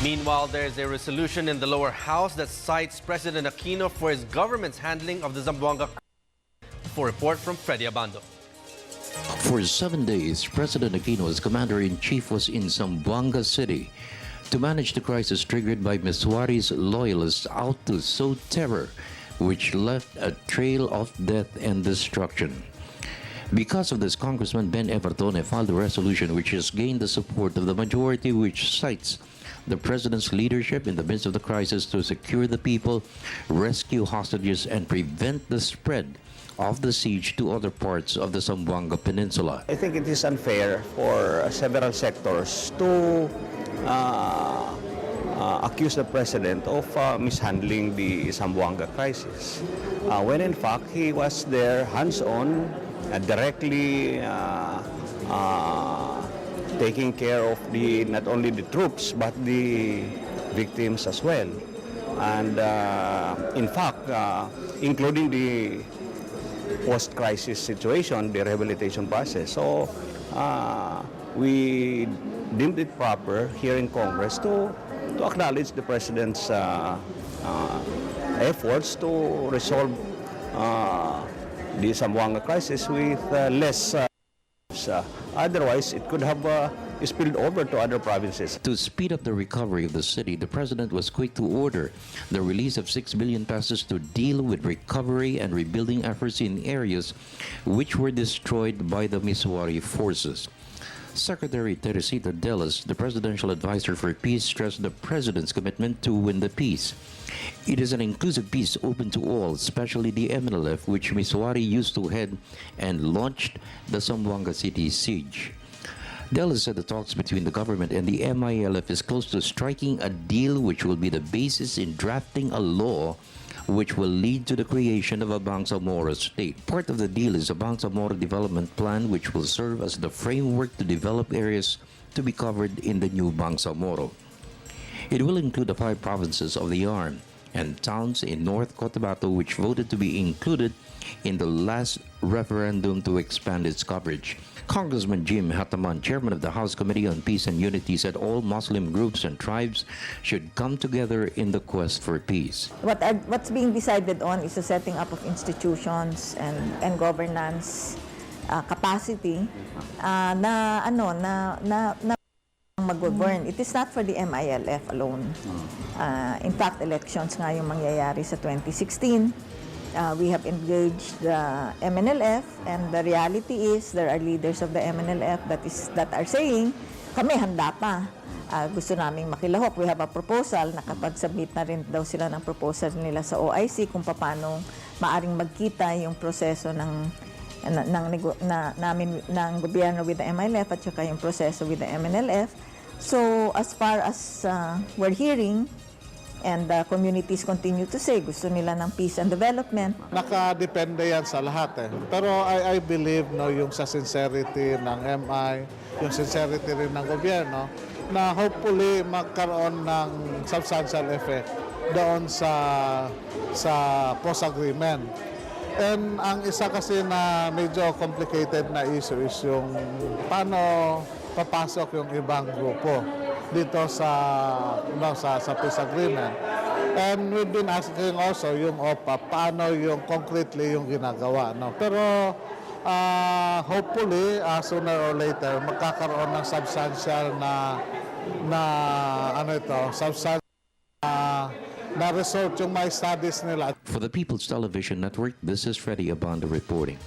Meanwhile, there's a resolution in the lower house that cites President Aquino for his government's handling of the Zamboanga. For a report from Freddie Abando. For 7 days, President Aquino's commander-in-chief was in Zamboanga City to manage the crisis triggered by Miswari's loyalists out to sow terror, which left a trail of death and destruction. Because of this, Congressman Ben Evertone filed a resolution which has gained the support of the majority, which cites the president's leadership in the midst of the crisis to secure the people, rescue hostages, and prevent the spread of the siege to other parts of the Zamboanga Peninsula. I think it is unfair for several sectors to accuse the president of mishandling the Zamboanga crisis, when in fact he was there hands-on, directly taking care of not only the troops but the victims as well, and in fact including the post-crisis situation, the rehabilitation process. So we deemed it proper here in Congress to acknowledge the president's efforts to resolve the Zamboanga crisis with less. Otherwise, it could have spilled over to other provinces. To speed up the recovery of the city, the president was quick to order the release of 6 billion pesos to deal with recovery and rebuilding efforts in areas which were destroyed by the Miswari forces. Secretary Teresita Delas, the presidential advisor for peace, stressed the president's commitment to win the peace. It is an inclusive peace open to all, especially the MNLF, which Miswari used to head and launched the Zamboanga City siege. Delas said the talks between the government and the MILF is close to striking a deal which will be the basis in drafting a law which will lead to the creation of a Bangsamoro state. Part of the deal is a Bangsamoro development plan which will serve as the framework to develop areas to be covered in the new Bangsamoro. It will include the 5 provinces of the Yarn and towns in North Cotabato which voted to be included in the last referendum to expand its coverage. Congressman Jim Hataman, chairman of the House Committee on Peace and Unity, said all Muslim groups and tribes should come together in the quest for peace. What's being decided on is the setting up of institutions and governance capacity na mag-govern. It is not for the MILF alone. In fact, elections nga yung mangyayari sa 2016. We have engaged the MNLF, and the reality is there are leaders of the MNLF that are saying, kami handa pa. Gusto naming makilahok. We have a proposal, nakapag-submit na rin daw sila ng proposal nila sa OIC kung paano maaring magkita yung proseso ng gobyerno with the MILF at saka yung proseso with the MNLF. So as far as we're hearing, and communities continue to say gusto nila ng peace and development. Nakadepende yan sa lahat eh. Pero I believe yung sa sincerity ng MI, yung sincerity rin ng gobyerno, na hopefully magkaroon ng substantial effect doon sa post-agreement. And ang isa kasi na medyo complicated na issue is yung paano papasok yung ibang grupo dito sa peace agreement. And we've been asking also yung OPA, paano yung concretely yung ginagawa. No? Pero hopefully, sooner or later, magkakaroon ng substantial na result yung may studies nila. For the People's Television Network, this is Freddie Abando reporting.